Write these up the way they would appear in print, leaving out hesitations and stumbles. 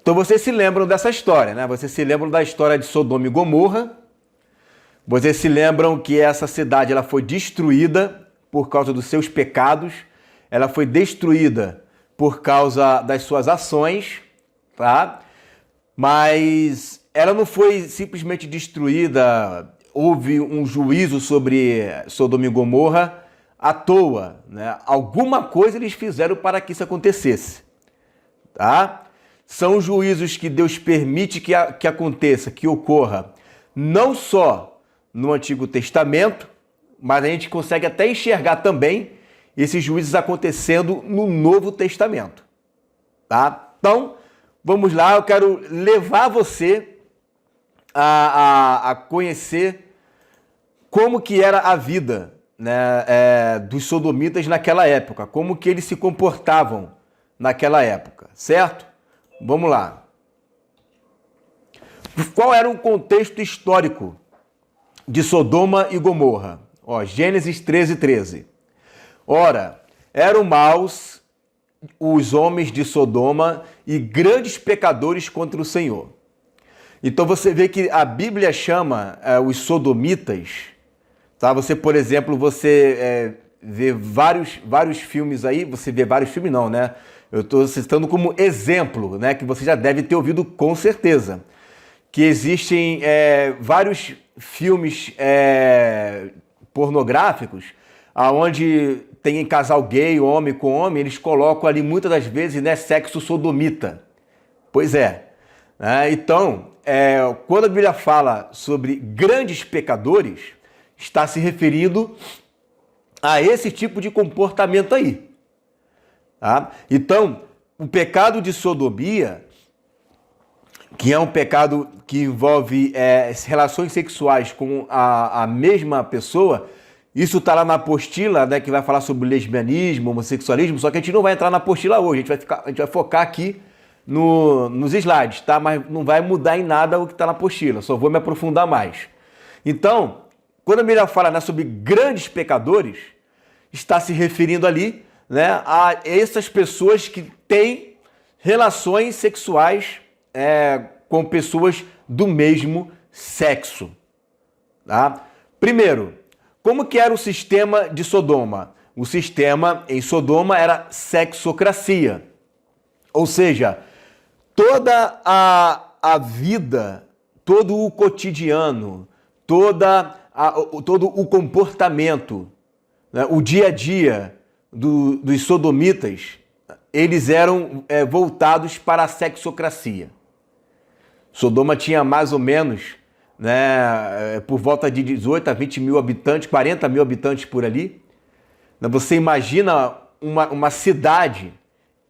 Então vocês se lembram dessa história, né? Vocês se lembram da história de Sodoma e Gomorra. Vocês se lembram que essa cidade ela foi destruída por causa dos seus pecados. Ela foi destruída por causa das suas ações, tá? Mas ela não foi simplesmente destruída, houve um juízo sobre Sodoma e Gomorra à toa, né? Alguma coisa eles fizeram para que isso acontecesse, tá? São juízos que Deus permite que aconteça, que ocorra, não só no Antigo Testamento, mas a gente consegue até enxergar também esses juízos acontecendo no Novo Testamento, tá? Então, vamos lá, eu quero levar você a conhecer como que era a vida, né, dos sodomitas naquela época, como que eles se comportavam naquela época, certo? Vamos lá. Qual era o contexto histórico de Sodoma e Gomorra? Ó, Gênesis 13:13. Ora, eram maus os homens de Sodoma e grandes pecadores contra o Senhor. Então você vê que a Bíblia chama os sodomitas, tá? Você, por exemplo, vê vários filmes aí, você vê vários filmes não, né? Eu estou citando como exemplo, né? Que você já deve ter ouvido com certeza. Que existem vários filmes pornográficos, onde tem casal gay, homem com homem, eles colocam ali muitas das vezes, né, sexo sodomita. Pois é. Então, quando a Bíblia fala sobre grandes pecadores, está se referindo a esse tipo de comportamento aí. Tá? Então, o pecado de sodomia, que é um pecado que envolve relações sexuais com a mesma pessoa, isso está lá na apostila, né, que vai falar sobre lesbianismo, homossexualismo, só que a gente não vai entrar na apostila hoje, a gente vai focar aqui nos slides, tá? Mas não vai mudar em nada o que está na apostila, só vou me aprofundar mais. Então, quando a Bíblia fala, né, sobre grandes pecadores, está se referindo ali, né, a essas pessoas que têm relações sexuais com pessoas do mesmo sexo. Tá? Primeiro, como que era o sistema de Sodoma? O sistema em Sodoma era sexocracia. Ou seja, toda a vida, todo o cotidiano, todo o comportamento, né, o dia a dia dos sodomitas, eles eram voltados para a sexocracia. Sodoma tinha mais ou menos, né, por volta de 18 a 20 mil habitantes, 40 mil habitantes por ali. Você imagina uma cidade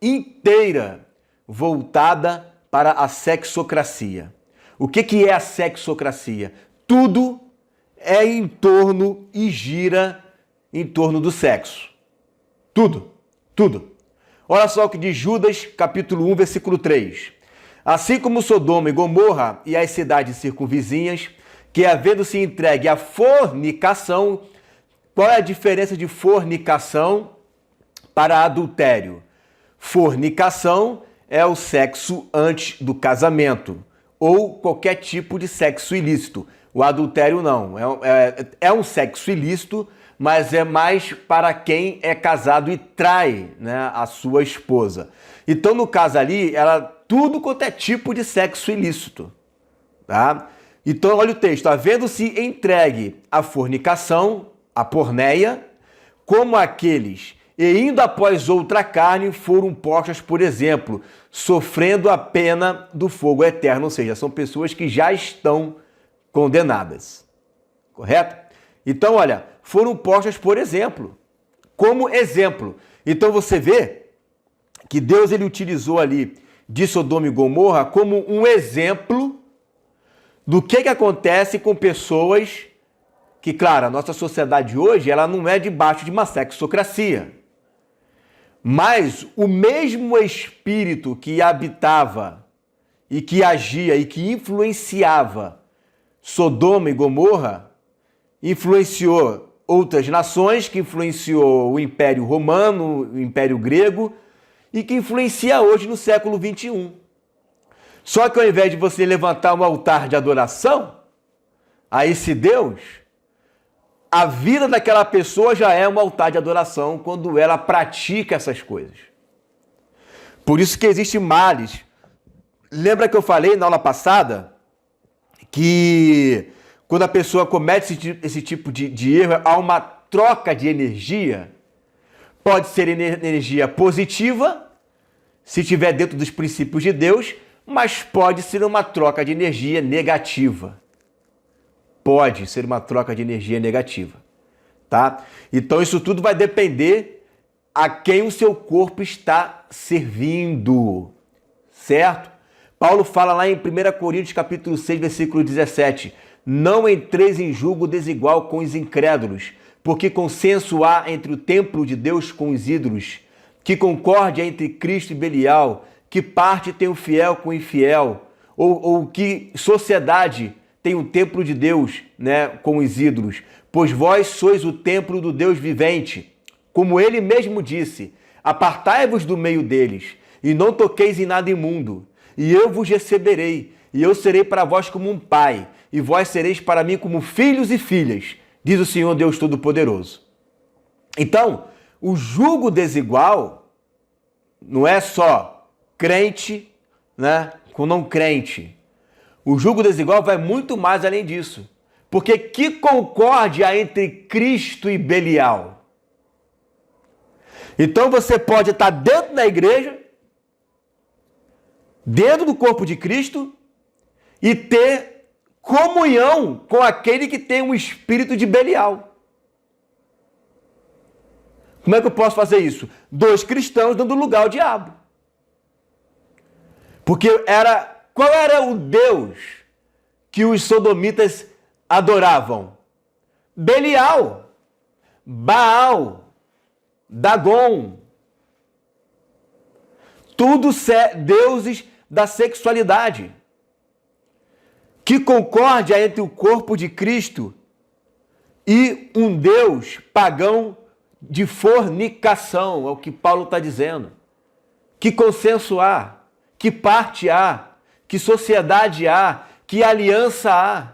inteira voltada para a sexocracia. O que é a sexocracia? Tudo é em torno e gira em torno do sexo. Tudo, tudo. Olha só o que diz Judas, capítulo 1, versículo 3. Assim como Sodoma e Gomorra e as cidades circunvizinhas, que havendo-se entregue à fornicação, qual é a diferença de fornicação para adultério? Fornicação é o sexo antes do casamento, ou qualquer tipo de sexo ilícito. O adultério não, é um sexo ilícito, mas é mais para quem é casado e trai, né, a sua esposa. Então, no caso ali, era tudo quanto é tipo de sexo ilícito. Tá? Então, olha o texto. Havendo-se entregue à fornicação, a porneia, como aqueles, e indo após outra carne, foram postas, por exemplo, sofrendo a pena do fogo eterno. Ou seja, são pessoas que já estão condenadas. Correto? Então, olha, foram postas, por exemplo, como exemplo. Então você vê que Deus ele utilizou ali de Sodoma e Gomorra como um exemplo do que acontece com pessoas que, claro, a nossa sociedade hoje ela não é debaixo de uma sexocracia. Mas o mesmo espírito que habitava e que agia e que influenciava Sodoma e Gomorra influenciou outras nações, que influenciou o Império Romano, o Império Grego e que influencia hoje no século XXI. Só que ao invés de você levantar um altar de adoração a esse Deus, a vida daquela pessoa já é um altar de adoração quando ela pratica essas coisas. Por isso que existem males. Lembra que eu falei na aula passada que quando a pessoa comete esse tipo de erro, há uma troca de energia. Pode ser energia positiva, se estiver dentro dos princípios de Deus, mas pode ser uma troca de energia negativa. Pode ser uma troca de energia negativa, tá? Então isso tudo vai depender a quem o seu corpo está servindo, certo? Paulo fala lá em 1 Coríntios capítulo 6, versículo 17, não entreis em julgo desigual com os incrédulos, porque consenso há entre o templo de Deus com os ídolos, que concórdia entre Cristo e Belial, que parte tem o fiel com o infiel, ou que sociedade tem o templo de Deus, né, com os ídolos, pois vós sois o templo do Deus vivente. Como ele mesmo disse, apartai-vos do meio deles, e não toqueis em nada imundo, e eu vos receberei, e eu serei para vós como um pai, e vós sereis para mim como filhos e filhas, diz o Senhor Deus Todo-Poderoso. Então, o jugo desigual não é só crente, né, com não crente. O jugo desigual vai muito mais além disso. Porque que concórdia há entre Cristo e Belial? Então você pode estar dentro da igreja, dentro do corpo de Cristo, e ter comunhão com aquele que tem um espírito de Belial. Como é que eu posso fazer isso? 2 cristãos dando lugar ao diabo. Porque qual era o Deus que os sodomitas adoravam? Belial, Baal, Dagon. Tudo deuses da sexualidade. Que concórdia entre o corpo de Cristo e um Deus pagão de fornicação, é o que Paulo está dizendo. Que consenso há? Que parte há? Que sociedade há? Que aliança há?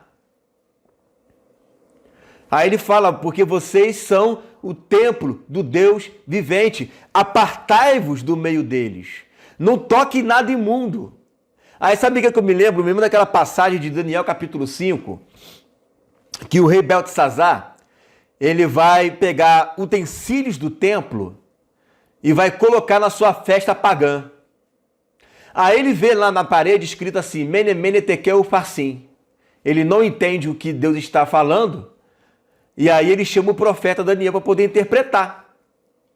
Aí ele fala, porque vocês são o templo do Deus vivente. Apartai-vos do meio deles. Não toque nada imundo. Aí sabe o que eu me lembro? Mesmo daquela passagem de Daniel capítulo 5, que o rei Beltesazar, ele vai pegar utensílios do templo e vai colocar na sua festa pagã. Aí ele vê lá na parede escrito assim, Mene, Mene, Tekel, Upharsin. Ele não entende o que Deus está falando, e aí ele chama o profeta Daniel para poder interpretar.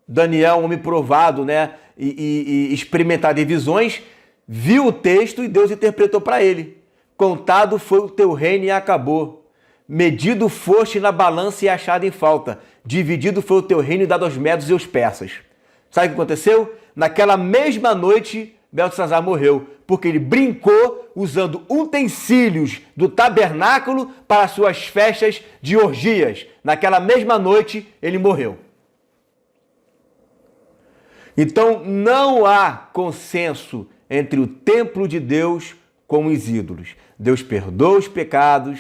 Daniel, um homem provado, né, e experimentado em visões, viu o texto e Deus interpretou para ele. Contado foi o teu reino e acabou. Medido foste na balança e achado em falta. Dividido foi o teu reino e dado aos medos e aos persas. Sabe o que aconteceu? Naquela mesma noite, Beltesazar morreu, porque ele brincou usando utensílios do tabernáculo para suas festas de orgias. Naquela mesma noite, ele morreu. Então, não há consenso entre o templo de Deus com os ídolos. Deus perdoa os pecados,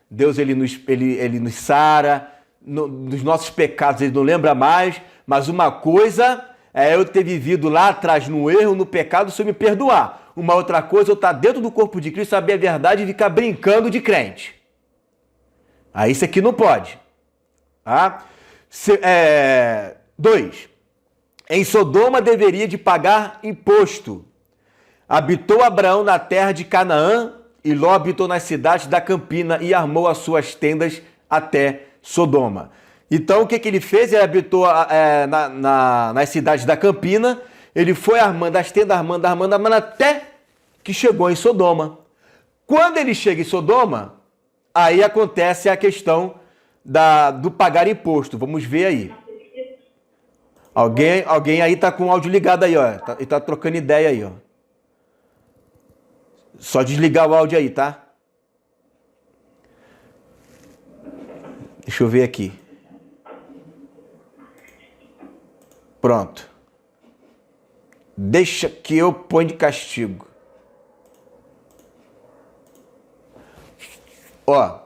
Deus ele nos sara, dos nossos pecados ele não lembra mais, mas uma coisa é eu ter vivido lá atrás no erro, no pecado, se eu me perdoar. Uma outra coisa é eu estar dentro do corpo de Cristo, saber a verdade e ficar brincando de crente. Aí isso aqui não pode. Tá? 2. Em Sodoma deveria de pagar imposto. Habitou Abraão na terra de Canaã, e Ló habitou nas cidades da Campina e armou as suas tendas até Sodoma. Então, o que ele fez? Ele habitou nas cidades da Campina, ele foi armando as tendas, armando, até que chegou em Sodoma. Quando ele chega em Sodoma, aí acontece a questão do pagar imposto. Vamos ver aí. Alguém aí tá com o áudio ligado aí, ó. E tá trocando ideia aí, ó. Só desligar o áudio aí, tá? Deixa eu ver aqui. Pronto. Deixa que eu ponho de castigo. Ó,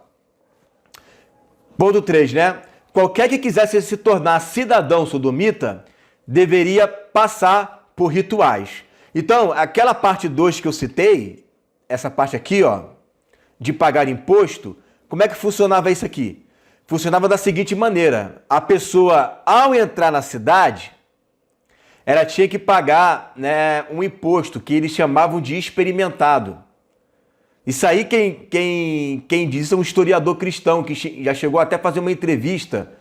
ponto 3, né? Qualquer que quisesse se tornar cidadão sodomita deveria passar por rituais. Então, aquela parte 2 que eu citei, essa parte aqui, ó, de pagar imposto, como é que funcionava isso aqui? Funcionava da seguinte maneira: a pessoa, ao entrar na cidade, ela tinha que pagar, né, um imposto que eles chamavam de experimentado. Isso aí quem diz é um historiador cristão que já chegou até a fazer uma entrevista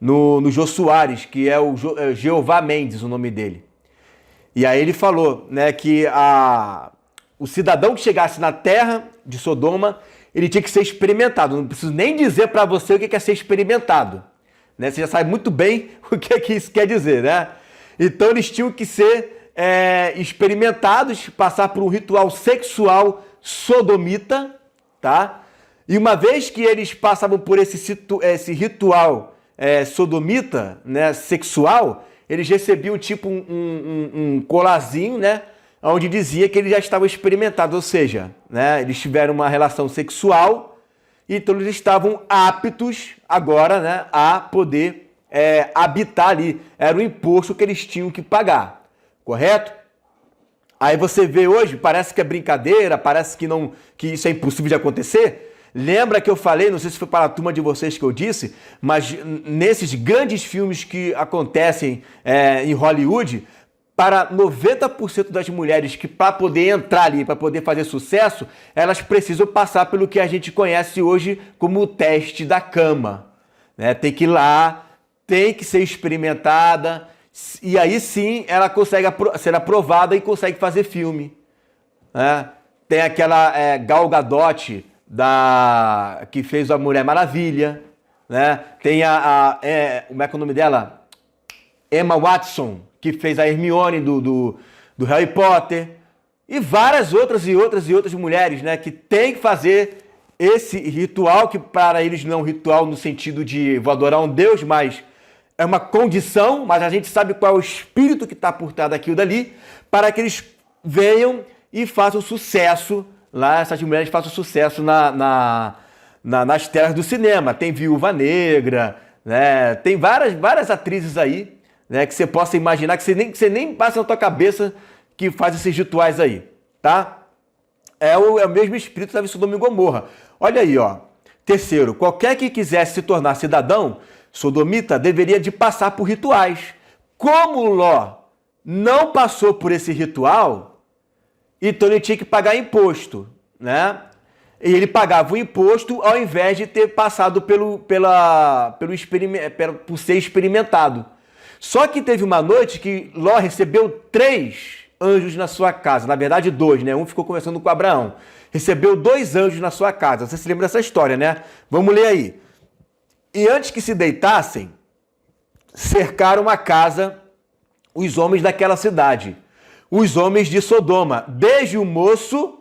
no Jô Soares, que é o Jeová Mendes, o nome dele. E aí ele falou, né, que o cidadão que chegasse na terra de Sodoma, ele tinha que ser experimentado. Não preciso nem dizer para você o que é ser experimentado, né? Você já sabe muito bem o que isso quer dizer, né? Então eles tinham que ser experimentados, passar por um ritual sexual sodomita, tá? E uma vez que eles passavam por esse ritual sodomita, né, sexual, eles recebiam tipo um colarzinho, né, onde dizia que eles já estavam experimentados, ou seja, né, eles tiveram uma relação sexual, então eles estavam aptos agora, né, a poder habitar ali. Era o imposto que eles tinham que pagar, correto? Aí você vê hoje, parece que é brincadeira, parece que isso é impossível de acontecer. Lembra que eu falei, não sei se foi para a turma de vocês que eu disse, mas nesses grandes filmes que acontecem em Hollywood, para 90% das mulheres que para poder entrar ali, para poder fazer sucesso, elas precisam passar pelo que a gente conhece hoje como o teste da cama, né? Tem que ir lá, tem que ser experimentada, e aí sim ela consegue ser aprovada e consegue fazer filme, né? Tem aquela Gal Gadot que fez a Mulher Maravilha, né? Tem como é que é o nome dela? Emma Watson, que fez a Hermione do Harry Potter, e várias outras mulheres, né, que tem que fazer esse ritual, que para eles não é um ritual no sentido de vou adorar um Deus, mas é uma condição, mas a gente sabe qual é o espírito que está por trás daquilo dali, para que eles venham e façam sucesso lá, essas mulheres façam sucesso nas telas do cinema. Tem Viúva Negra, né? Tem várias atrizes aí, né, que você possa imaginar, que você nem passa na tua cabeça que faz esses rituais aí, tá? É o mesmo espírito da Sodoma e Gomorra. Olha aí, ó. Terceiro, qualquer que quisesse se tornar cidadão sodomita deveria de passar por rituais. Como Ló não passou por esse ritual, então ele tinha que pagar imposto, né? E ele pagava o imposto ao invés de ter passado por ser experimentado. Só que teve uma noite que Ló recebeu 3 anjos na sua casa. Na verdade, 2, né? Um ficou conversando com Abraão. Recebeu 2 anjos na sua casa. Você se lembra dessa história, né? Vamos ler aí. E antes que se deitassem, cercaram a casa os homens daquela cidade, os homens de Sodoma, desde o moço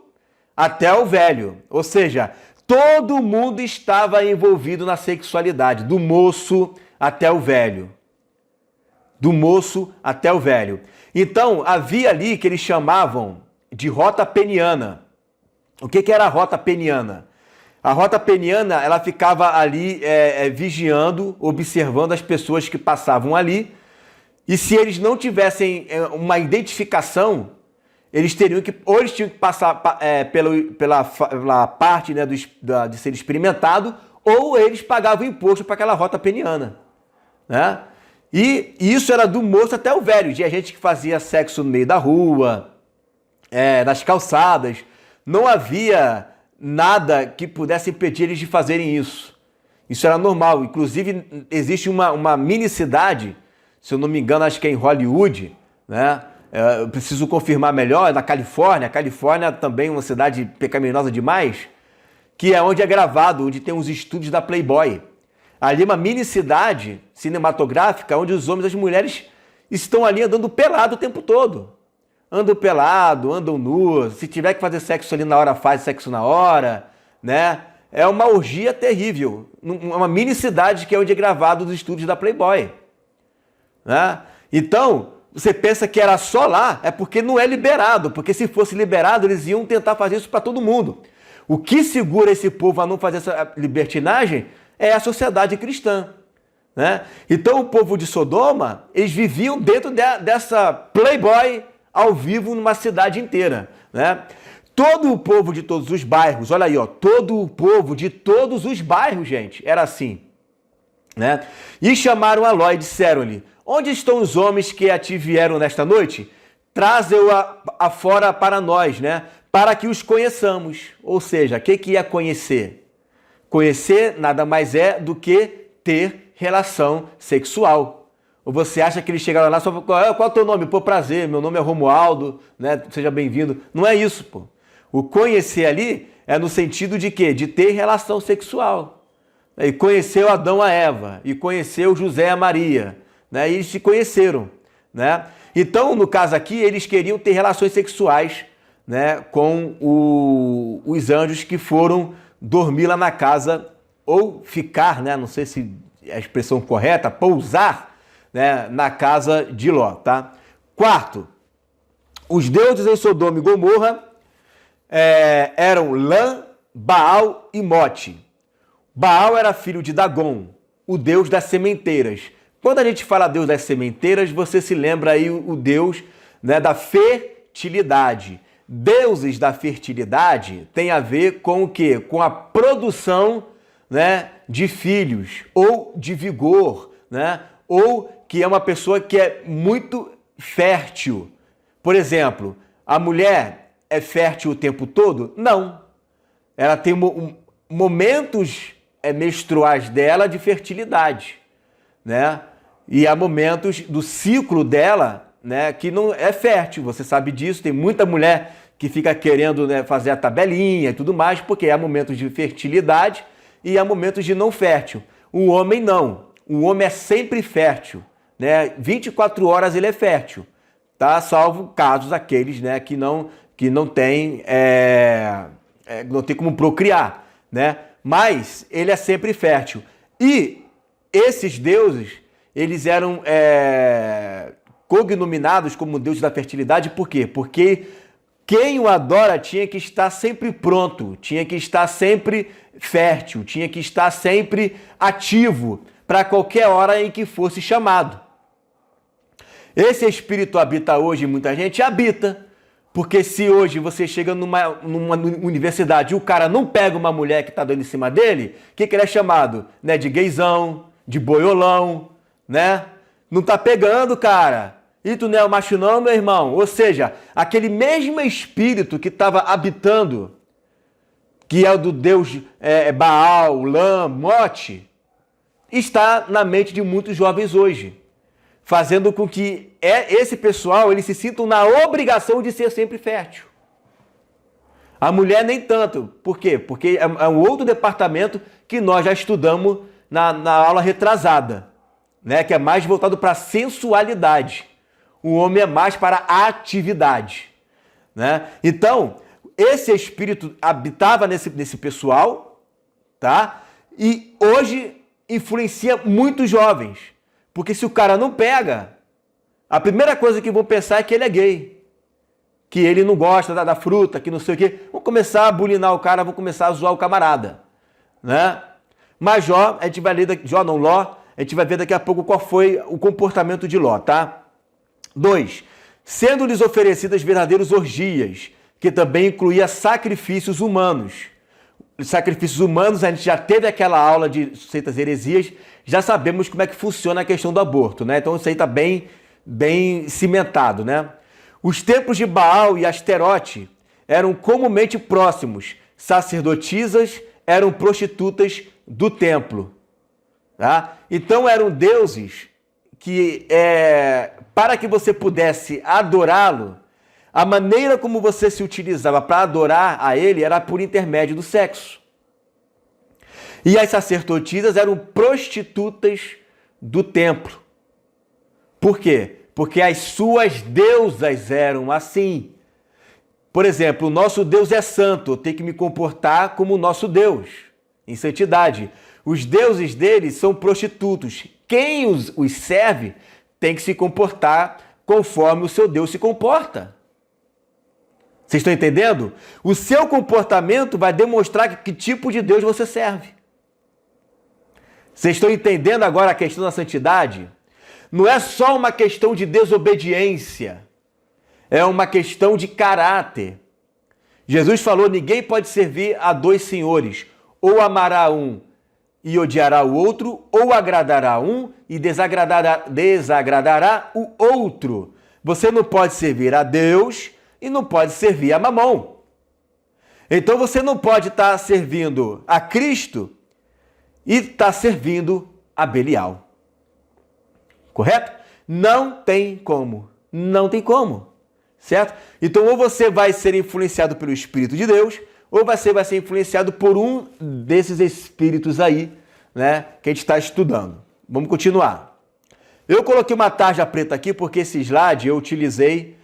até o velho. Ou seja, todo mundo estava envolvido na sexualidade, do moço até o velho. Do moço até o velho. Então, havia ali que eles chamavam de rota peniana. O que era a rota peniana? A rota peniana, ela ficava ali vigiando, observando as pessoas que passavam ali, e se eles não tivessem uma identificação, eles tinham que passar pela parte, né, de ser experimentado, ou eles pagavam imposto para aquela rota peniana, né? E isso era do moço até o velho. Tinha gente que fazia sexo no meio da rua, nas calçadas. Não havia nada que pudesse impedir eles de fazerem isso. Isso era normal. Inclusive, existe uma mini cidade, se eu não me engano, acho que é em Hollywood, né? Eu preciso confirmar melhor, é na Califórnia. A Califórnia também é uma cidade pecaminosa demais, que é onde é gravado, onde tem os estúdios da Playboy. Ali é uma mini cidade cinematográfica onde os homens e as mulheres estão ali andando pelado o tempo todo. Andam pelado, andam nus. Se tiver que fazer sexo ali na hora, faz sexo na hora, né? É uma orgia terrível. Uma mini cidade que é onde é gravado os estúdios da Playboy, né? Então, você pensa que era só lá, é porque não é liberado. Porque se fosse liberado, eles iam tentar fazer isso para todo mundo. O que segura esse povo a não fazer essa libertinagem é a sociedade cristã, né? Então o povo de Sodoma, eles viviam dentro dessa playboy ao vivo numa cidade inteira, né? Todo o povo de todos os bairros, olha aí, ó, todo o povo de todos os bairros, gente, era assim, né? E chamaram a Ló e disseram-lhe: onde estão os homens que a ti vieram nesta noite? Traze-o fora para nós, né? Para que os conheçamos. Ou seja, o que é conhecer? Conhecer nada mais é do que ter relação sexual. Ou você acha que eles chegaram lá só para... Qual é o teu nome? Pô, prazer, meu nome é Romualdo, né? Seja bem-vindo. Não é isso, pô. O conhecer ali é no sentido de quê? De ter relação sexual. E conheceu Adão a Eva, e conheceu José a Maria, né? E eles se conheceram, né? Então, no caso aqui, eles queriam ter relações sexuais, né, com os anjos que foram dormir lá na casa, ou ficar, né? Não sei se é a expressão correta, pousar, né, na casa de Ló, tá? Quarto, os deuses em Sodoma e Gomorra eram Lã, Baal e Mote. Baal era filho de Dagon, o deus das sementeiras. Quando a gente fala Deus das sementeiras, você se lembra aí o Deus, né, da fertilidade. Deuses da fertilidade tem a ver com o quê? Com a produção, né, de filhos, ou de vigor, né, ou que é uma pessoa que é muito fértil. Por exemplo, a mulher é fértil o tempo todo? Não. Ela tem momentos menstruais dela de fertilidade, né? E há momentos do ciclo dela, né, que não é fértil. Você sabe disso. Tem muita mulher que fica querendo, né, fazer a tabelinha e tudo mais, porque há momentos de fertilidade e há momentos de não fértil. O homem não. O homem é sempre fértil, né? 24 horas ele é fértil, tá? Salvo casos aqueles, né, que não tem não tem como procriar, né? Mas ele é sempre fértil. E esses deuses, eles eram cognominados como deuses da fertilidade, por quê? Porque quem o adora tinha que estar sempre pronto, tinha que estar sempre fértil, tinha que estar sempre ativo para qualquer hora em que fosse chamado. Esse espírito habita hoje em muita gente? Habita. Porque se hoje você chega numa universidade e o cara não pega uma mulher que está dando em cima dele, o que ele é chamado? Né? De gaysão, de boiolão, né? Não tá pegando, cara. E tu não é o macho não, meu irmão? Ou seja, aquele mesmo espírito que estava habitando, que é o do deus Baal, Lã, Mote, está na mente de muitos jovens hoje, fazendo com que esse pessoal eles se sintam na obrigação de ser sempre fértil. A mulher nem tanto. Por quê? Porque é um outro departamento que nós já estudamos na aula retrasada, né? Que é mais voltado para a sensualidade. O homem é mais para a atividade, né? Então, esse espírito habitava nesse pessoal, tá? E hoje influencia muitos jovens. Porque se o cara não pega, a primeira coisa que vão pensar é que ele é gay. Que ele não gosta da fruta, que não sei o quê. Vão começar a bulinar o cara, vão começar a zoar o camarada, né? Mas Ló, a gente vai ler Ló, a gente vai ver daqui a pouco qual foi o comportamento de Ló, tá? 2. Sendo-lhes oferecidas verdadeiras orgias, que também incluía sacrifícios humanos. Sacrifícios humanos, a gente já teve aquela aula de seitas heresias, já sabemos como é que funciona a questão do aborto, né? Então isso aí está bem cimentado, né? Os templos de Baal e Asterote eram comumente próximos. Sacerdotisas eram prostitutas do templo, tá? Então eram deuses que, para que você pudesse adorá-lo, a maneira como você se utilizava para adorar a ele era por intermédio do sexo. E as sacerdotisas eram prostitutas do templo. Por quê? Porque as suas deusas eram assim. Por exemplo, o nosso Deus é santo, eu tenho que me comportar como o nosso Deus, em santidade. Os deuses deles são prostitutos. Quem os serve tem que se comportar conforme o seu Deus se comporta. Vocês estão entendendo? O seu comportamento vai demonstrar que tipo de Deus você serve. Vocês estão entendendo agora a questão da santidade? Não é só uma questão de desobediência, é uma questão de caráter. Jesus falou: ninguém pode servir a dois senhores, ou amará um e odiará o outro, ou agradará um e desagradará o outro. Você não pode servir a Deus e não pode servir a Mamon. Então você não pode estar servindo a Cristo e estar servindo a Belial. Correto? Não tem como. Não tem como. Certo? Então ou você vai ser influenciado pelo Espírito de Deus, ou você vai ser influenciado por um desses espíritos aí, né, que a gente está estudando. Vamos continuar. Eu coloquei uma tarja preta aqui porque esse slide eu utilizei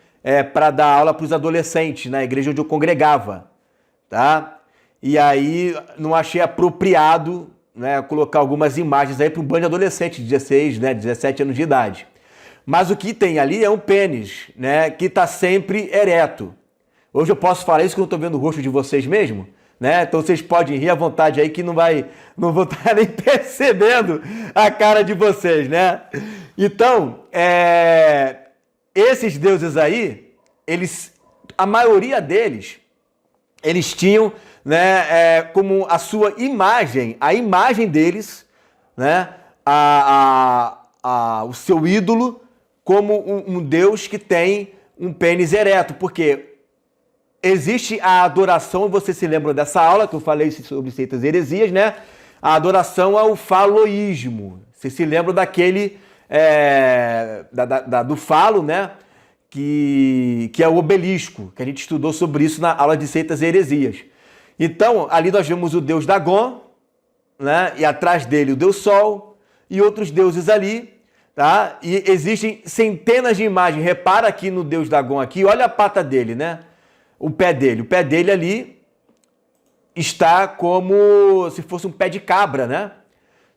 para dar aula para os adolescentes na igreja onde eu congregava, tá? E aí não achei apropriado, né, colocar algumas imagens aí para um bando de adolescentes de 16, né, 17 anos de idade. Mas o que tem ali é um pênis, né, que está sempre ereto. Hoje eu posso falar isso que eu não estou vendo o rosto de vocês mesmo, né? Então vocês podem rir à vontade aí que não vou estar nem percebendo a cara de vocês, né? Então, esses deuses aí, a maioria deles, eles tinham, né, como a sua imagem, a imagem deles, né, o seu ídolo, como um Deus que tem um pênis ereto, porque existe a adoração, você se lembra dessa aula que eu falei sobre seitas e heresias, né? A adoração ao faloísmo. Você se lembra daquele, do falo, né? Que é o obelisco, que a gente estudou sobre isso na aula de seitas e heresias. Então, ali nós vemos o deus Dagon, né? E atrás dele o deus Sol e outros deuses ali. Tá? E existem centenas de imagens. Repara aqui no deus Dagon aqui, olha a pata dele, né? O pé dele ali está como se fosse um pé de cabra, né?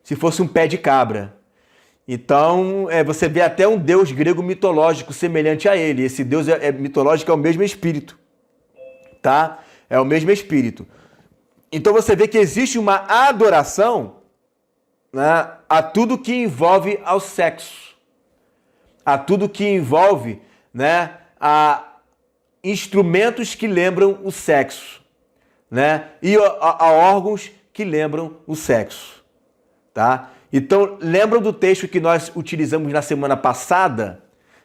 Se fosse um pé de cabra. Então, você vê até um deus grego mitológico semelhante a ele. Esse deus mitológico é o mesmo espírito, tá? É o mesmo espírito. Então você vê que existe uma adoração, né, a tudo que envolve ao sexo, a tudo que envolve, né, a instrumentos que lembram o sexo, né, e a órgãos que lembram o sexo, tá? Então, lembram do texto que nós utilizamos na semana passada,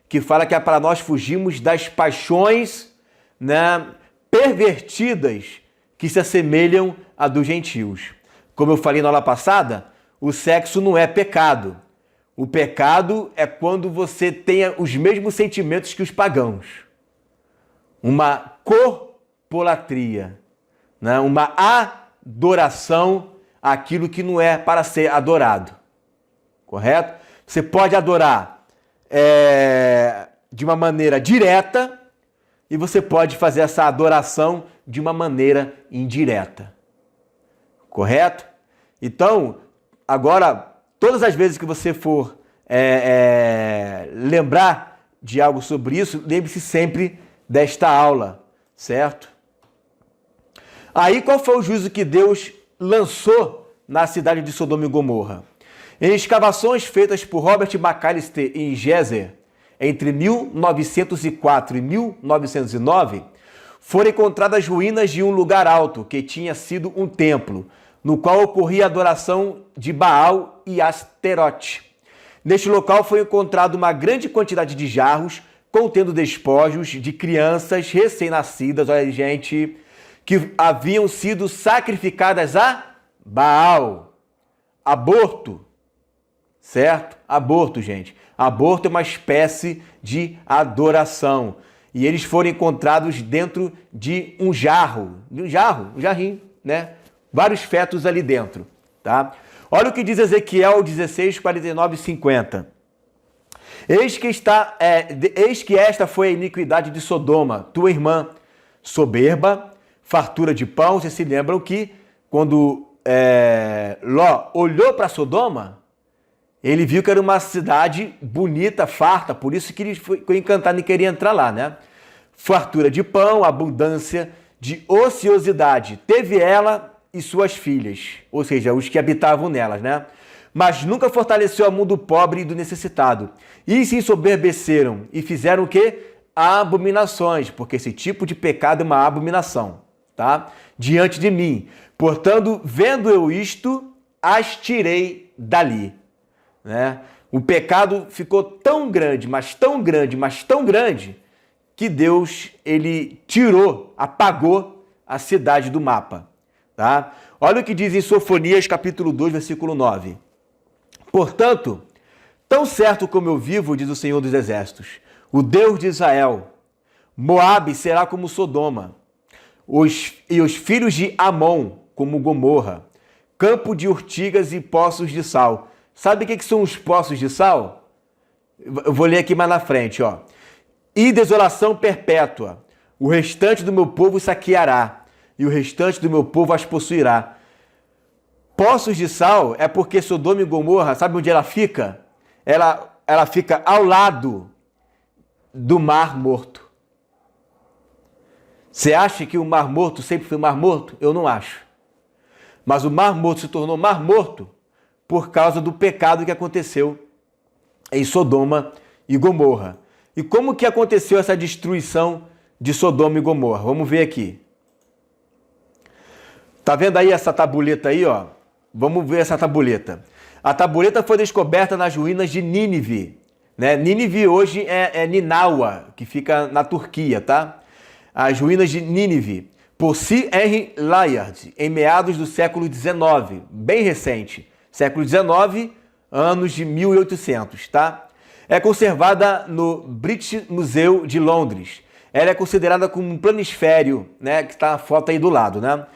que fala que é para nós fugirmos das paixões, né, pervertidas que se assemelham a dos gentios. Como eu falei na aula passada, o sexo não é pecado. O pecado é quando você tenha os mesmos sentimentos que os pagãos. Uma corpolatria, né? Uma adoração àquilo que não é para ser adorado. Correto? Você pode adorar de uma maneira direta e você pode fazer essa adoração de uma maneira indireta. Correto? Então, agora, todas as vezes que você for lembrar de algo sobre isso, lembre-se sempre desta aula, certo? Aí, qual foi o juízo que Deus lançou na cidade de Sodoma e Gomorra? Em escavações feitas por Robert McAllister em Gezer, entre 1904 e 1909, foram encontradas ruínas de um lugar alto que tinha sido um templo, no qual ocorria a adoração de Baal e Asterote. Neste local foi encontrada uma grande quantidade de jarros contendo despojos de crianças recém-nascidas, olha gente, que haviam sido sacrificadas a Baal. Aborto, certo? Aborto, gente. Aborto é uma espécie de adoração. E eles foram encontrados dentro de um jarro, um jarrinho, né? Vários fetos ali dentro, tá? Olha o que diz Ezequiel 16, 49 e 50. Eis que esta foi a iniquidade de Sodoma, tua irmã, soberba, fartura de pão. Vocês se lembram que quando Ló olhou para Sodoma, ele viu que era uma cidade bonita, farta, por isso que ele foi encantado e queria entrar lá, né? fartura de pão, abundância de ociosidade. Teve ela e suas filhas, ou seja, os que habitavam nelas, né? Mas nunca fortaleceu a mão do pobre e do necessitado. E se ensoberbeceram e fizeram o quê? Abominações, porque esse tipo de pecado é uma abominação, tá? Diante de mim. Portanto, vendo eu isto, as tirei dali, né? O pecado ficou tão grande, mas tão grande, mas tão grande, que Deus, ele tirou, apagou a cidade do mapa, tá? Olha o que diz em Sofonias, capítulo 2, versículo 9. Portanto, tão certo como eu vivo, diz o Senhor dos Exércitos, o Deus de Israel, Moabe será como Sodoma, e os filhos de Amon como Gomorra, campo de urtigas e poços de sal. Sabe o que são os poços de sal? Eu vou ler aqui mais na frente, ó. E desolação perpétua. O restante do meu povo saqueará, e o restante do meu povo as possuirá. Poços de sal é porque Sodoma e Gomorra, sabe onde ela fica? Ela fica ao lado do Mar Morto. Você acha que o Mar Morto sempre foi Mar Morto? Eu não acho. Mas o Mar Morto se tornou Mar Morto por causa do pecado que aconteceu em Sodoma e Gomorra. E como que aconteceu essa destruição de Sodoma e Gomorra? Vamos ver aqui. Tá vendo aí essa tabuleta aí, ó? Vamos ver essa tabuleta. A tabuleta foi descoberta nas ruínas de Nínive, né? Nínive hoje é Ninawa, que fica na Turquia, tá? As ruínas de Nínive, por C. R. Layard, em meados do século XIX, bem recente. Século XIX, anos de 1800, tá? É conservada no British Museum de Londres. Ela é considerada como um planisfério, né? Que está a foto aí do lado, né?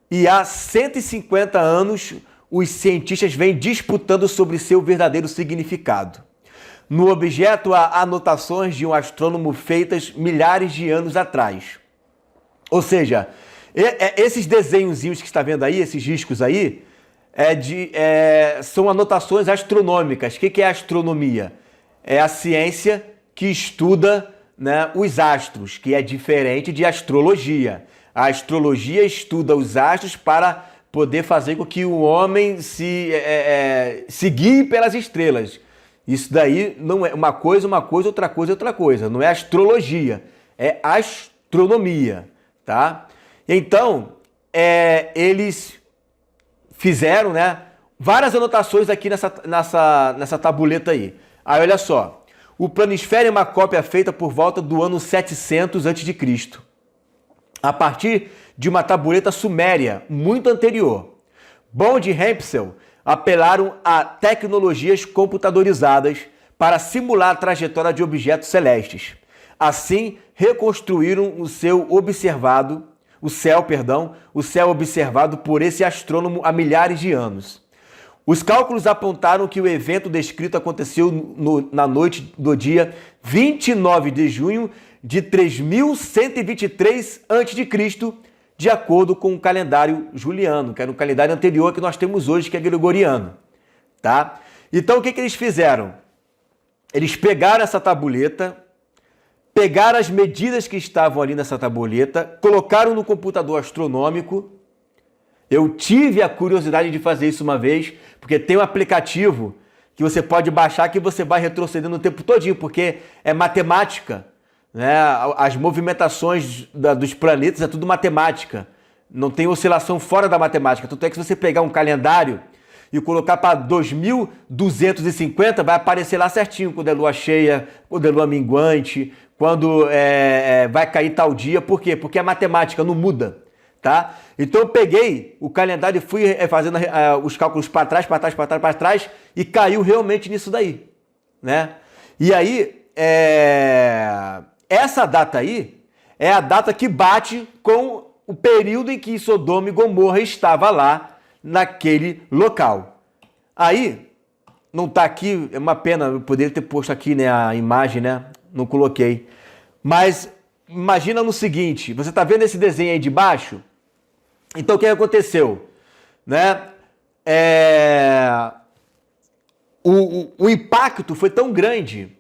E há 150 anos, os cientistas vêm disputando sobre seu verdadeiro significado. No objeto há anotações de um astrônomo feitas milhares de anos atrás. Ou seja, esses desenhozinhos que está vendo aí, esses riscos aí, são anotações astronômicas. O que é astronomia? É a ciência que estuda, né, os astros, que é diferente de astrologia. A astrologia estuda os astros para poder fazer com que o homem se guie pelas estrelas. Isso daí não é uma coisa, outra coisa, outra coisa. Não é astrologia, é astronomia, tá? Então, eles fizeram, né, várias anotações aqui nessa tabuleta aí. Aí, olha só. O planisfério é uma cópia feita por volta do ano 700 a.C., a partir de uma tabuleta suméria muito anterior. Bond e Hempsel apelaram a tecnologias computadorizadas para simular a trajetória de objetos celestes. Assim, reconstruíram o céu observado por esse astrônomo há milhares de anos. Os cálculos apontaram que o evento descrito aconteceu na noite do dia 29 de junho de 3123 a.C., de acordo com o calendário juliano, que era o calendário anterior que nós temos hoje, que é gregoriano, tá? Então, o que eles fizeram? Eles pegaram essa tabuleta, pegaram as medidas que estavam ali nessa tabuleta, colocaram no computador astronômico. Eu tive a curiosidade de fazer isso uma vez, porque tem um aplicativo que você pode baixar que você vai retrocedendo o tempo todinho, porque é matemática, né? As movimentações dos planetas é tudo matemática. Não tem oscilação fora da matemática. Tanto é que se você pegar um calendário e colocar para 2250, vai aparecer lá certinho quando é lua cheia, quando é lua minguante, quando vai cair tal dia. Por quê? Porque a matemática não muda, tá? Então eu peguei o calendário e fui fazendo os cálculos para trás, e caiu realmente nisso daí, né? E aí, essa data aí é a data que bate com o período em que Sodoma e Gomorra estava lá naquele local. Aí, não está aqui, é uma pena, eu poderia ter posto aqui, né, a imagem, né? Não coloquei. Mas imagina no seguinte, você está vendo esse desenho aí de baixo? Então o que aconteceu? Né? O impacto foi tão grande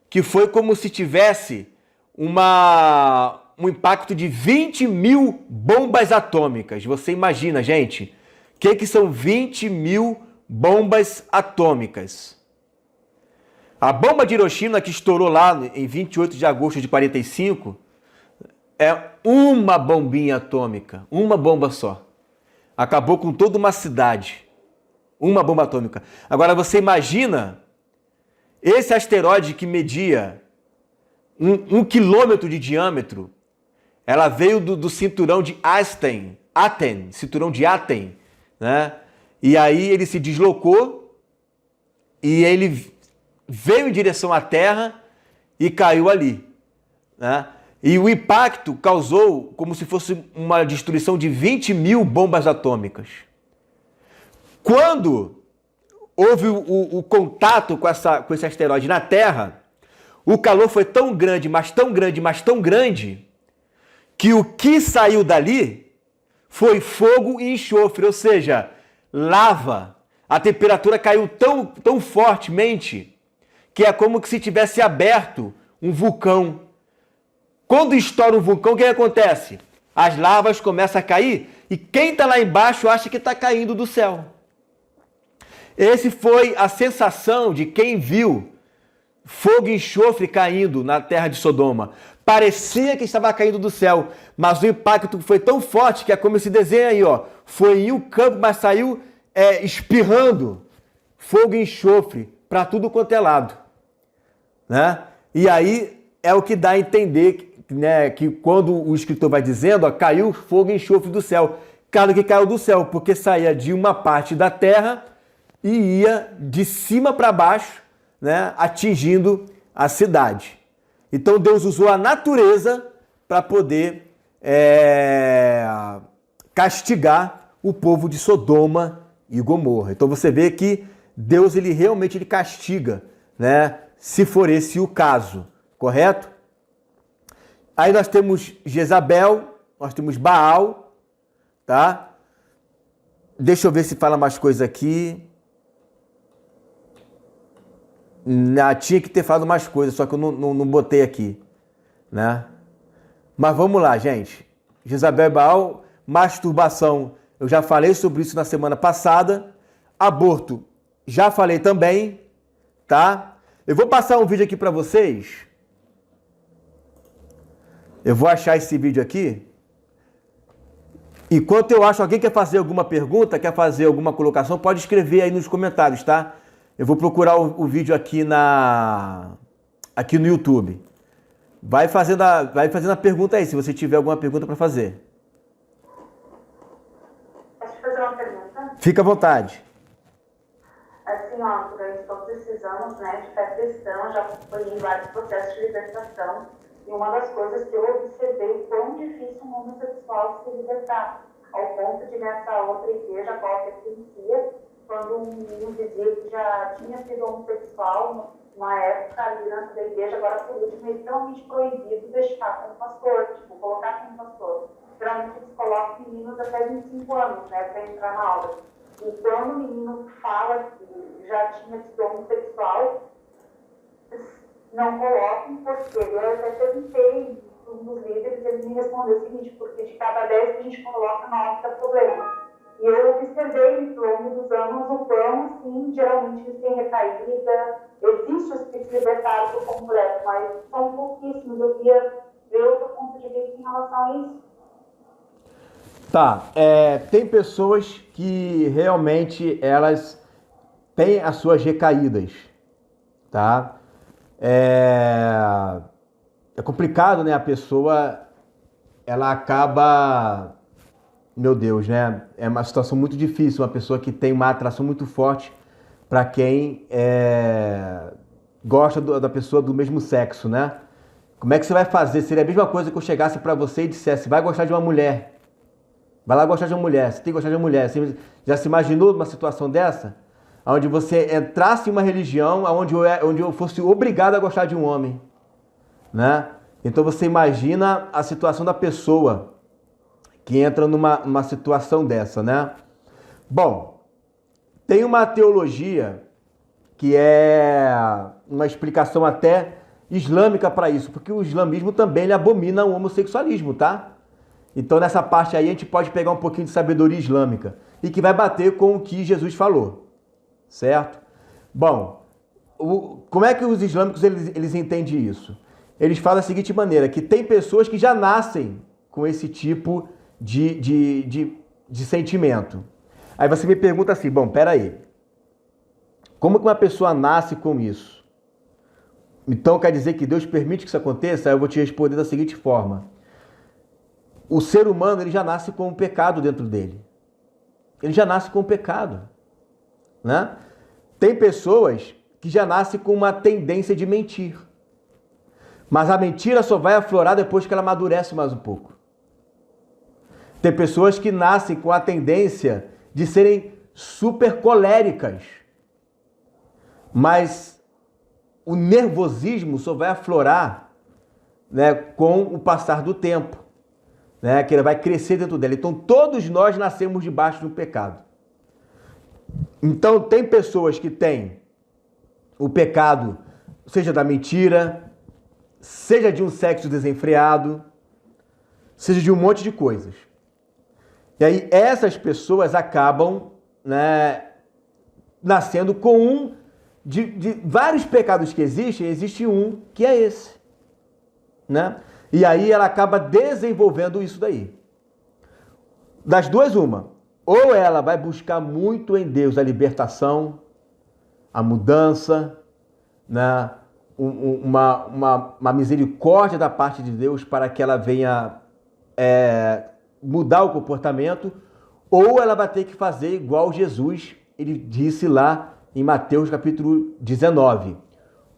que foi como se tivesse um impacto de 20 mil bombas atômicas. Você imagina, gente, o que são 20 mil bombas atômicas? A bomba de Hiroshima, que estourou lá em 28 de agosto de 45, é uma bombinha atômica, uma bomba só. Acabou com toda uma cidade. Uma bomba atômica. Agora você imagina esse asteroide que media 1 quilômetro de diâmetro, ela veio do cinturão de Aten, cinturão de Aten, né? E aí ele se deslocou e ele veio em direção à Terra e caiu ali, né? E o impacto causou como se fosse uma destruição de 20 mil bombas atômicas. Quando houve o contato com esse asteroide na Terra, o calor foi tão grande, mas tão grande, mas tão grande, que o que saiu dali foi fogo e enxofre, ou seja, lava. A temperatura caiu tão fortemente que é como se tivesse aberto um vulcão. Quando estoura um vulcão, o que acontece? As lavas começam a cair e quem está lá embaixo acha que está caindo do céu. Essa foi a sensação de quem viu fogo e enxofre caindo na terra de Sodoma. Parecia que estava caindo do céu, mas o impacto foi tão forte que é como esse desenho aí, ó. Foi em um campo, mas saiu espirrando fogo e enxofre para tudo quanto é lado, né? E aí é o que dá a entender, né, que quando o escritor vai dizendo, ó, caiu fogo e enxofre do céu. Claro que caiu do céu, porque saía de uma parte da terra e ia de cima para baixo, né, atingindo a cidade. Então Deus usou a natureza para poder castigar o povo de Sodoma e Gomorra. Então você vê que Deus realmente castiga, né, se for esse o caso, correto? Aí nós temos Jezabel, nós temos Baal, tá? Deixa eu ver se fala mais coisa aqui. Tinha que ter falado mais coisas, só que eu não botei aqui, né? Mas vamos lá, gente. Jezabel e Baal, masturbação, eu já falei sobre isso na semana passada. Aborto, já falei também, tá? Eu vou passar um vídeo aqui para vocês. Eu vou achar esse vídeo aqui. Enquanto eu acho, alguém quer fazer alguma pergunta, quer fazer alguma colocação, pode escrever aí nos comentários, tá? Eu vou procurar o vídeo aqui no YouTube. Vai fazendo a pergunta aí, se você tiver alguma pergunta para fazer. Posso te fazer uma pergunta? Fica à vontade. Assim, ó, durante todos esses anos, né, de fé cristã, já fui em vários processos de libertação. E uma das coisas que eu observei, quão difícil um homossexual se libertar, ao ponto de nessa outra igreja, a qual eu pertencia, quando um menino dizia que já tinha sido homossexual, na época ali dentro da igreja, agora por último, é extremamente proibido deixar como pastor, tipo, colocar como pastor. Geralmente eles colocam meninos até 25 anos, né, para entrar na aula. E quando o menino fala que já tinha sido homossexual, não colocam, porque eu até perguntei um dos líderes, ele me respondeu o seguinte, porque de cada 10 que a gente coloca, 9 dá problema. E eu observei ao longo dos anos o quão, assim, geralmente eles têm recaída, existe os que se libertaram por completo, mas são pouquíssimos. Eu queria ver o teu ponto de vista em relação a isso. Tá, tem pessoas que realmente elas têm as suas recaídas, tá? É complicado, né? A pessoa, ela acaba... Meu Deus, né? É uma situação muito difícil, uma pessoa que tem uma atração muito forte para quem gosta da pessoa do mesmo sexo, né? Como é que você vai fazer? Seria a mesma coisa que eu chegasse para você e dissesse, vai gostar de uma mulher. Vai lá gostar de uma mulher, você tem que gostar de uma mulher. Você já se imaginou numa situação dessa? Onde você entrasse em uma religião onde eu fosse obrigado a gostar de um homem, né? Então você imagina a situação da pessoa que entra numa situação dessa, né? Bom, tem uma teologia que é uma explicação até islâmica para isso, porque o islamismo também ele abomina o homossexualismo, tá? Então nessa parte aí a gente pode pegar um pouquinho de sabedoria islâmica e que vai bater com o que Jesus falou, certo? Bom, como é que os islâmicos eles entendem isso? Eles falam da seguinte maneira, que tem pessoas que já nascem com esse tipo de sentimento. Aí você me pergunta assim, bom, peraí, como que uma pessoa nasce com isso? Então quer dizer que Deus permite que isso aconteça? Aí eu vou te responder da seguinte forma. O ser humano ele já nasce com o pecado dentro dele. Ele já nasce com o pecado, né? Tem pessoas que já nascem com uma tendência de mentir. Mas a mentira só vai aflorar depois que ela amadurece mais um pouco. Tem pessoas que nascem com a tendência de serem super coléricas. Mas o nervosismo só vai aflorar, né, com o passar do tempo, né, que ele vai crescer dentro dela. Então todos nós nascemos debaixo do pecado. Então tem pessoas que têm o pecado, seja da mentira, seja de um sexo desenfreado, seja de um monte de coisas. E aí essas pessoas acabam, né, nascendo com de vários pecados que existem, existe um que é esse, né? E aí ela acaba desenvolvendo isso daí. Das duas, uma. Ou ela vai buscar muito em Deus a libertação, a mudança, né? Uma misericórdia da parte de Deus para que ela venha mudar o comportamento, ou ela vai ter que fazer igual Jesus, ele disse lá em Mateus capítulo 19.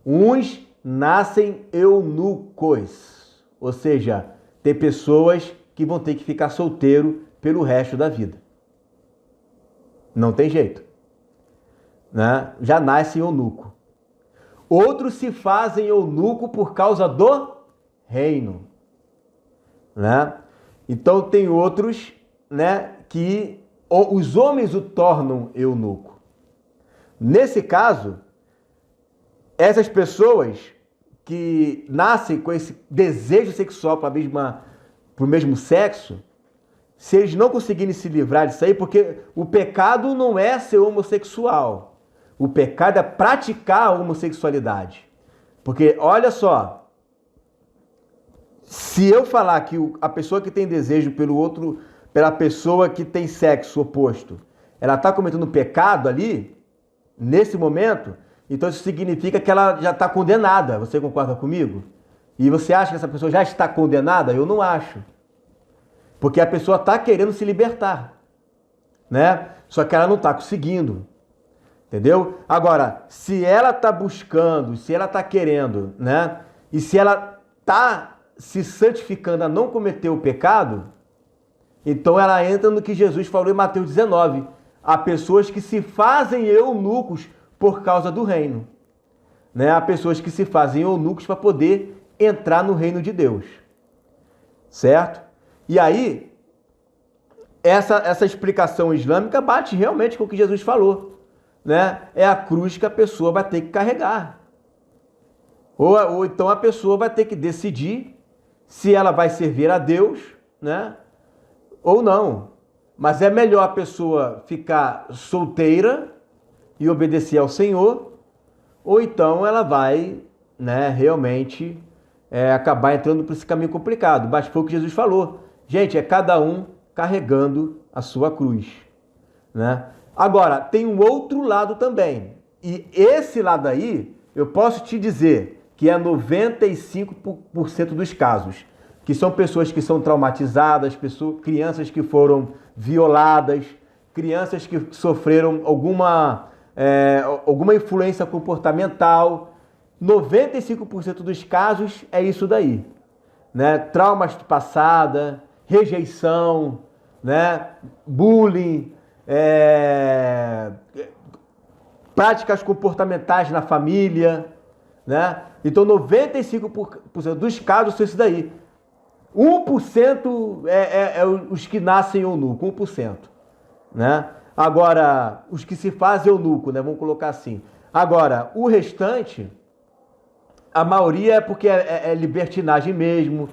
Uns nascem eunucos, ou seja, tem pessoas que vão ter que ficar solteiro pelo resto da vida. Não tem jeito, né? Já nasce eunuco. Outros se fazem eunuco por causa do reino, né? Então tem outros, né, que os homens o tornam eunuco. Nesse caso, essas pessoas que nascem com esse desejo sexual para o mesmo sexo, se eles não conseguirem se livrar disso aí, porque o pecado não é ser homossexual, o pecado é praticar a homossexualidade. Porque, olha só, se eu falar que a pessoa que tem desejo pela pessoa que tem sexo oposto, ela está cometendo pecado ali, nesse momento, então isso significa que ela já está condenada. Você concorda comigo? E você acha que essa pessoa já está condenada? Eu não acho. Porque a pessoa está querendo se libertar, né? Só que ela não está conseguindo. Entendeu? Agora, se ela está buscando, se ela está querendo, né? E se ela está se santificando a não cometer o pecado, então ela entra no que Jesus falou em Mateus 19. Há pessoas que se fazem eunucos por causa do reino, né? Há pessoas que se fazem eunucos para poder entrar no reino de Deus, certo? E aí, essa explicação islâmica bate realmente com o que Jesus falou, né? É a cruz que a pessoa vai ter que carregar. Ou então a pessoa vai ter que decidir se ela vai servir a Deus, né? Ou não. Mas é melhor a pessoa ficar solteira e obedecer ao Senhor, ou então ela vai, né, realmente acabar entrando por esse caminho complicado. Mas foi o que Jesus falou. Gente, é cada um carregando a sua cruz, né? Agora, tem um outro lado também. E esse lado aí, eu posso te dizer que é 95% dos casos, que são pessoas que são traumatizadas, crianças que foram violadas, crianças que sofreram alguma influência comportamental. 95% dos casos é isso daí, né? Traumas de passada, rejeição, né? Bullying, práticas comportamentais na família, né? Então 95% dos casos são isso daí. 1% é os que nascem eunuco, 1%, né? Agora, os que se fazem eunuco, né? Vamos colocar assim. Agora, o restante, a maioria é porque é libertinagem mesmo,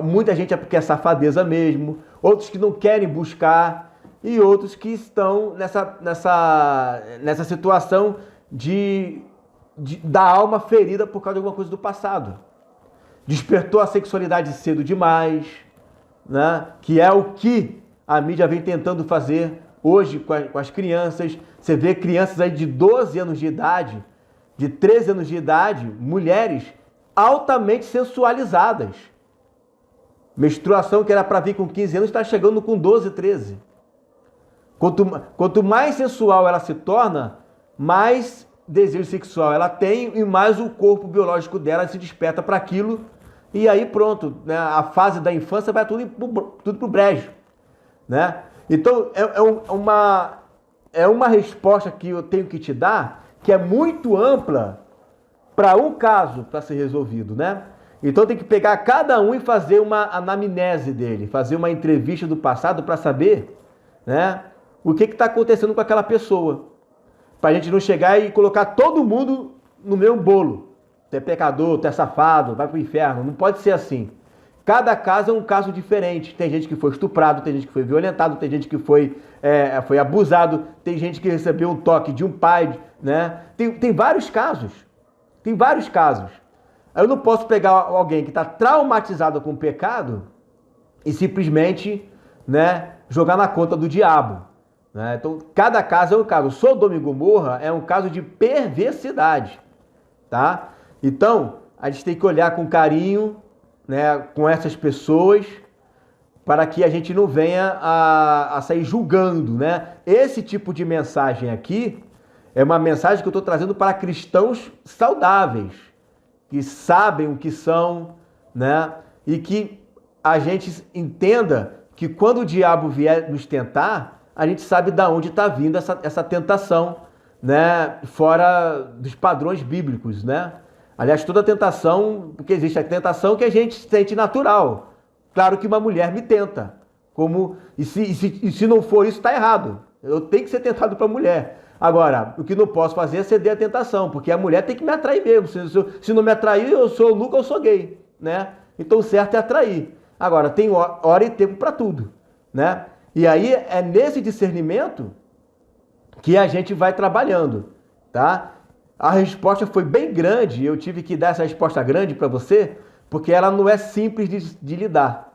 muita gente é porque é safadeza mesmo, outros que não querem buscar e outros que estão nessa situação da alma ferida por causa de alguma coisa do passado. Despertou a sexualidade cedo demais, né? Que é o que a mídia vem tentando fazer hoje com as crianças. Você vê crianças aí de 12 anos de idade, de 13 anos de idade, mulheres altamente sensualizadas. Menstruação que era para vir com 15 anos está chegando com 12, 13. Quanto mais sensual ela se torna, mais desejo sexual ela tem e mais o corpo biológico dela se desperta para aquilo. E aí pronto, né? A fase da infância vai tudo pro brejo, né? Então é uma resposta que eu tenho que te dar que é muito ampla para um caso para ser resolvido, né? Então tem que pegar cada um e fazer uma anamnese dele, fazer uma entrevista do passado para saber, né, o que está acontecendo com aquela pessoa. Para a gente não chegar e colocar todo mundo no mesmo bolo. Tu é pecador, tu é safado, vai pro inferno. Não pode ser assim. Cada caso é um caso diferente. Tem gente que foi estuprado, tem gente que foi violentado, tem gente que foi abusado, tem gente que recebeu um toque de um pai, né? Tem vários casos. Tem vários casos. Eu não posso pegar alguém que está traumatizado com o pecado e simplesmente, né, jogar na conta do diabo. Né? Então, cada caso é um caso. Sodoma e Gomorra é um caso de perversidade. Tá? Então, a gente tem que olhar com carinho, né, com essas pessoas, para que a gente não venha a sair julgando. Né? Esse tipo de mensagem aqui é uma mensagem que eu estou trazendo para cristãos saudáveis, que sabem o que são, né? E que a gente entenda que quando o diabo vier nos tentar, a gente sabe de onde está vindo essa tentação, né? Fora dos padrões bíblicos, né? Aliás, toda tentação, porque existe a tentação que a gente sente natural. Claro que uma mulher me tenta. E se não for isso, está errado. Eu tenho que ser tentado para mulher. Agora, o que não posso fazer é ceder à tentação, porque a mulher tem que me atrair mesmo. Se não me atrair, eu sou nunca, eu sou gay, né? Então o certo é atrair. Agora, tem hora e tempo para tudo, né? E aí é nesse discernimento que a gente vai trabalhando, tá? A resposta foi bem grande, eu tive que dar essa resposta grande para você, porque ela não é simples de lidar,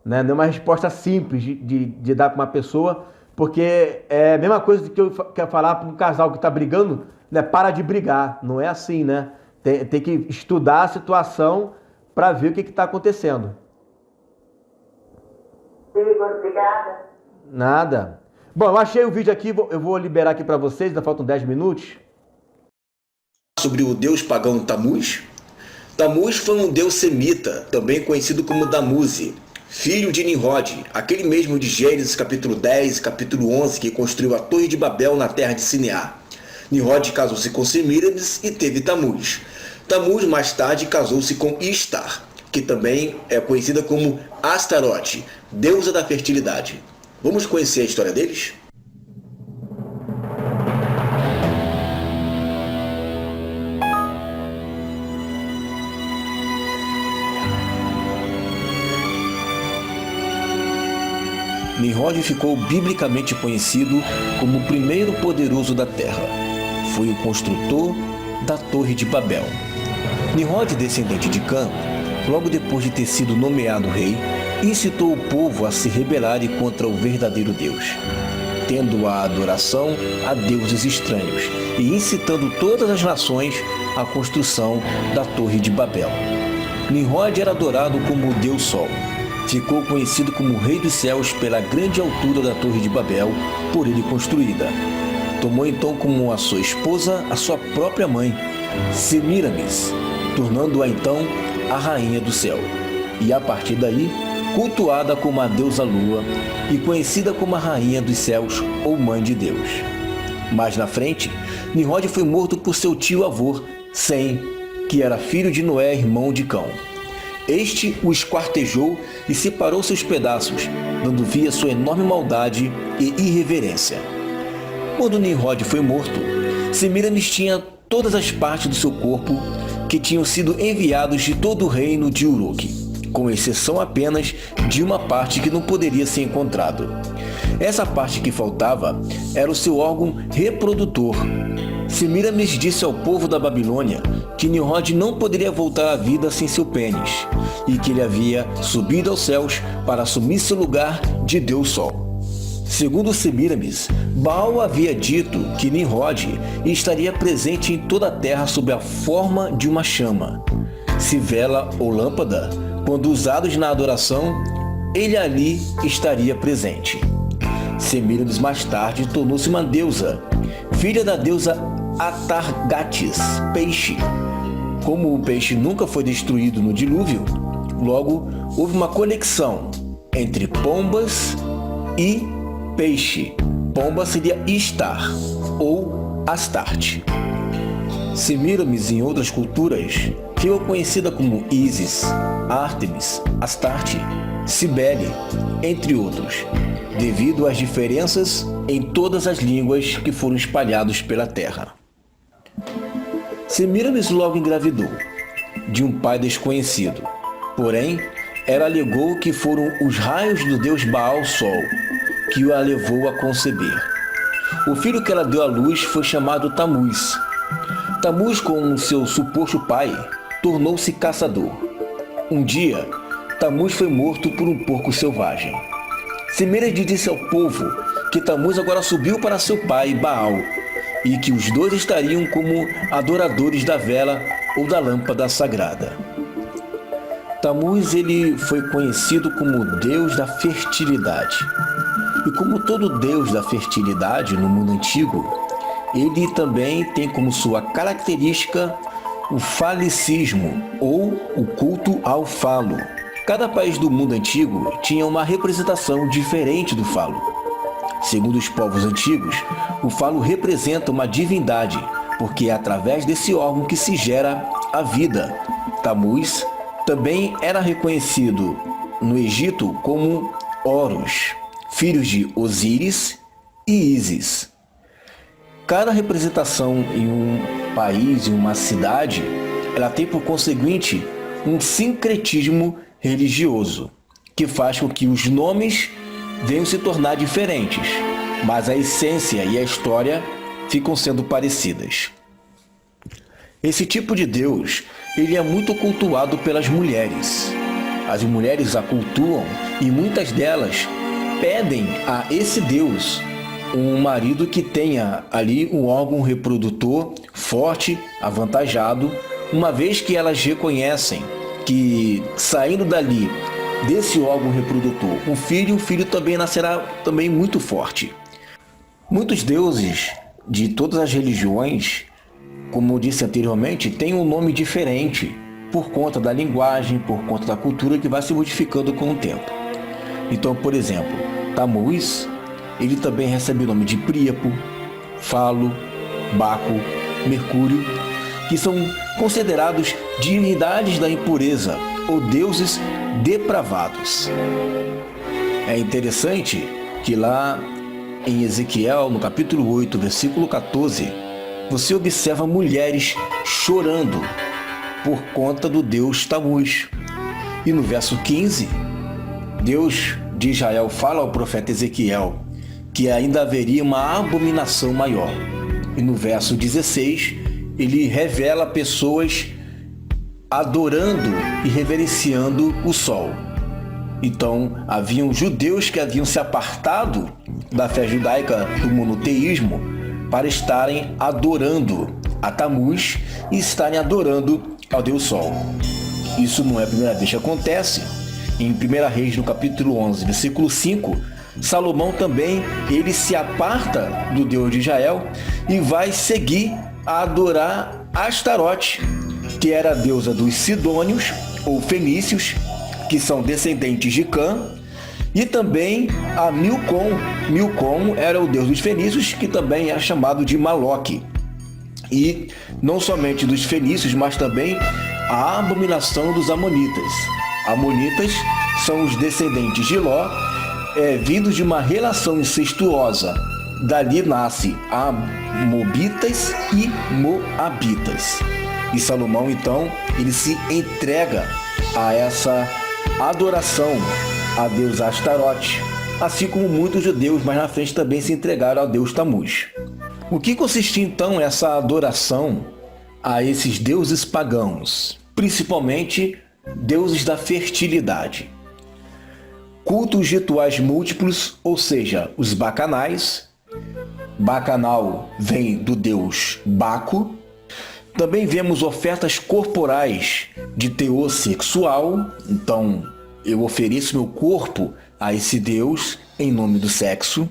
né? Não é uma resposta simples de dar para uma pessoa, porque é a mesma coisa que eu quero falar para um casal que está brigando, né? Para de brigar. Não é assim, né? Tem que estudar a situação para ver o que está acontecendo. Igor, obrigada. Nada. Bom, eu achei o vídeo aqui, eu vou liberar aqui para vocês, ainda faltam 10 minutos. Sobre o deus pagão Tamuz. Tamuz foi um deus semita, também conhecido como Damuzi, filho de Nimrod, aquele mesmo de Gênesis capítulo 10 e capítulo 11 que construiu a Torre de Babel na terra de Sinear. Nimrod casou-se com Semíramis e teve Tamuz. Tamuz mais tarde casou-se com Istar, que também é conhecida como Astarote, deusa da fertilidade. Vamos conhecer a história deles? Nimrod ficou biblicamente conhecido como o primeiro poderoso da terra. Foi o construtor da Torre de Babel. Nimrod, descendente de Cã, logo depois de ter sido nomeado rei, incitou o povo a se rebelarem contra o verdadeiro Deus, tendo a adoração a deuses estranhos e incitando todas as nações à construção da Torre de Babel. Nimrod era adorado como o Deus Sol. Ficou conhecido como o Rei dos Céus pela grande altura da Torre de Babel, por ele construída. Tomou então como a sua esposa a sua própria mãe, Semíramis, tornando-a então a rainha do céu. E a partir daí, cultuada como a deusa Lua e conhecida como a rainha dos céus ou mãe de Deus. Mais na frente, Nimrod foi morto por seu tio-avô, Sem, que era filho de Noé, irmão de Cão. Este o esquartejou e separou seus pedaços, dando via sua enorme maldade e irreverência. Quando Nimrod foi morto, Semíramis tinha todas as partes do seu corpo que tinham sido enviados de todo o reino de Uruk, com exceção apenas de uma parte que não poderia ser encontrado. Essa parte que faltava era o seu órgão reprodutor. Semíramis disse ao povo da Babilônia que Nimrod não poderia voltar à vida sem seu pênis, e que ele havia subido aos céus para assumir seu lugar de Deus Sol. Segundo Semíramis, Baal havia dito que Nimrod estaria presente em toda a terra sob a forma de uma chama. Se vela ou lâmpada, quando usados na adoração, ele ali estaria presente. Semíramis mais tarde tornou-se uma deusa, filha da deusa Atargatis, peixe. Como o peixe nunca foi destruído no dilúvio, logo houve uma conexão entre pombas e peixe. Pomba seria Istar ou Astarte. Semíramis, em outras culturas, ficou conhecida como Ísis, Ártemis, Astarte, Cibele, entre outros, devido às diferenças em todas as línguas que foram espalhadas pela terra. Semíramis logo engravidou, de um pai desconhecido. Porém, ela alegou que foram os raios do deus Baal Sol que a levou a conceber. O filho que ela deu à luz foi chamado Tamuz. Tamuz, com seu suposto pai, tornou-se caçador. Um dia, Tamuz foi morto por um porco selvagem. Semíramis disse ao povo que Tamuz agora subiu para seu pai, Baal, e que os dois estariam como adoradores da vela ou da lâmpada sagrada. Tamuz ele foi conhecido como Deus da fertilidade. E como todo Deus da fertilidade no mundo antigo, ele também tem como sua característica o falicismo, ou o culto ao falo. Cada país do mundo antigo tinha uma representação diferente do falo. Segundo os povos antigos, o falo representa uma divindade, porque é através desse órgão que se gera a vida. Tamuz também era reconhecido no Egito como Horus, filhos de Osíris e Ísis. Cada representação em um país, em uma cidade, ela tem por conseguinte um sincretismo religioso, que faz com que os nomes venham se tornar diferentes, mas a essência e a história ficam sendo parecidas. Esse tipo de Deus, ele é muito cultuado pelas mulheres. As mulheres a cultuam e muitas delas pedem a esse Deus um marido que tenha ali um órgão reprodutor forte, avantajado, uma vez que elas reconhecem que saindo dali, desse órgão reprodutor, o filho também nascerá também muito forte. Muitos deuses de todas as religiões, como eu disse anteriormente, têm um nome diferente por conta da linguagem, por conta da cultura que vai se modificando com o tempo. Então, por exemplo, Tamuz, ele também recebe o nome de Príapo, Falo, Baco, Mercúrio, que são considerados divindades da impureza ou deuses depravados. É interessante que lá em Ezequiel, no capítulo 8, versículo 14, você observa mulheres chorando por conta do deus Tamuz. E no verso 15, Deus de Israel fala ao profeta Ezequiel que ainda haveria uma abominação maior. E no verso 16, ele revela pessoas adorando e reverenciando o sol. Então, haviam judeus que haviam se apartado da fé judaica do monoteísmo para estarem adorando a Tamuz e estarem adorando ao Deus Sol. Isso não é a primeira vez que acontece. Em 1 Reis, no capítulo 11, versículo 5, Salomão também, ele se aparta do Deus de Israel e vai seguir a adorar Astarote, que era a deusa dos Sidônios ou Fenícios, que são descendentes de Cã, e também a Milcom. Milcom era o deus dos fenícios, que também era chamado de Maloque. E não somente dos fenícios, mas também a abominação dos amonitas. Amonitas são os descendentes de Ló, vindos de uma relação incestuosa. Dali nasce Moabitas e Moabitas. E Salomão, então, ele se entrega a essa adoração a Deus Astarote, assim como muitos judeus mais na frente também se entregaram ao Deus Tamuz. O que consistia então essa adoração a esses deuses pagãos, principalmente deuses da fertilidade? Cultos rituais múltiplos, ou seja, os bacanais. Bacanal vem do deus Baco. Também vemos ofertas corporais de teor sexual, então eu ofereço meu corpo a esse deus em nome do sexo.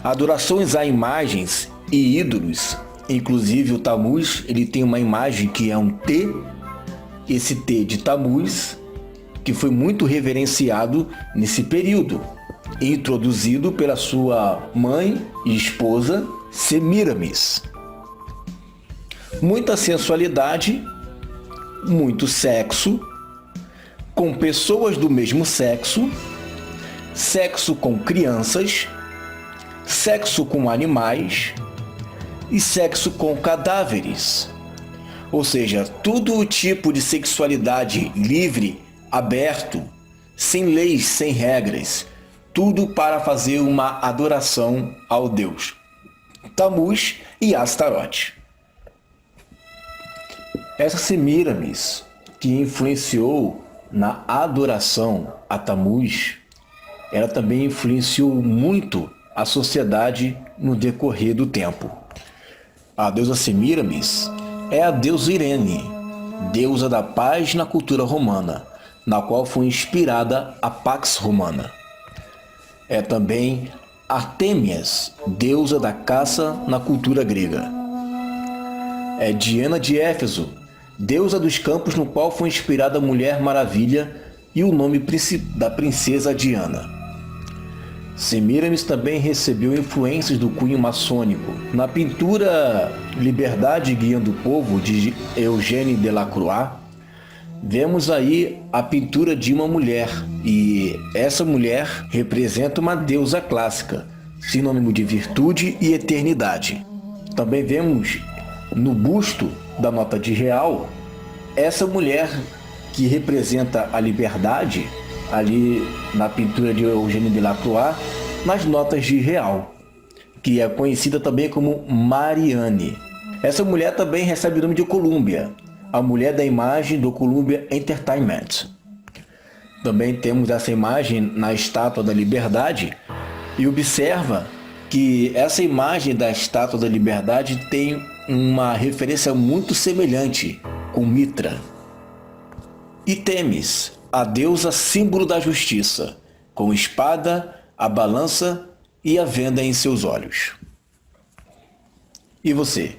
Adorações a imagens e ídolos, inclusive o Tamuz, ele tem uma imagem que é um T, esse T de Tamuz, que foi muito reverenciado nesse período, introduzido pela sua mãe e esposa Semiramis. Muita sensualidade, muito sexo, com pessoas do mesmo sexo, sexo com crianças, sexo com animais e sexo com cadáveres. Ou seja, todo o tipo de sexualidade livre, aberto, sem leis, sem regras, tudo para fazer uma adoração ao Deus Tamuz e Astarote. Essa Semiramis, que influenciou na adoração a Tamuz, ela também influenciou muito a sociedade no decorrer do tempo. A deusa Semiramis é a deusa Irene, deusa da paz na cultura romana, na qual foi inspirada a Pax Romana. É também Artemias, deusa da caça na cultura grega. É Diana de Éfeso, deusa dos campos, no qual foi inspirada a Mulher Maravilha e o nome da princesa Diana. Semiramis também recebeu influências do cunho maçônico. Na pintura Liberdade Guiando o Povo, de Eugène Delacroix, vemos aí a pintura de uma mulher, e essa mulher representa uma deusa clássica, sinônimo de virtude e eternidade. Também vemos no busto da nota de real essa mulher que representa a liberdade, ali na pintura de Eugène Delacroix, nas notas de real, que é conhecida também como Mariane. Essa mulher também recebe o nome de Columbia, a mulher da imagem do Columbia Entertainment. Também temos essa imagem na Estátua da Liberdade, e observa que essa imagem da Estátua da Liberdade tem uma referência muito semelhante com Mitra. E Temis, a deusa símbolo da justiça, com espada, a balança e a venda em seus olhos. E você?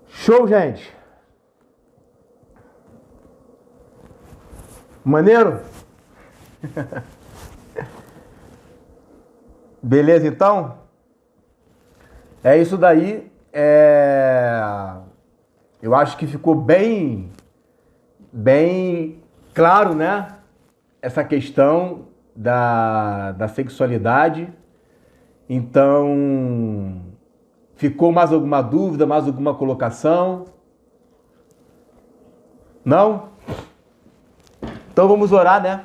Show, gente! Maneiro? Beleza, então? É isso daí. Eu acho que ficou bem claro, né? Essa questão da sexualidade. Então, ficou mais alguma dúvida, mais alguma colocação? Não? Então vamos orar, né?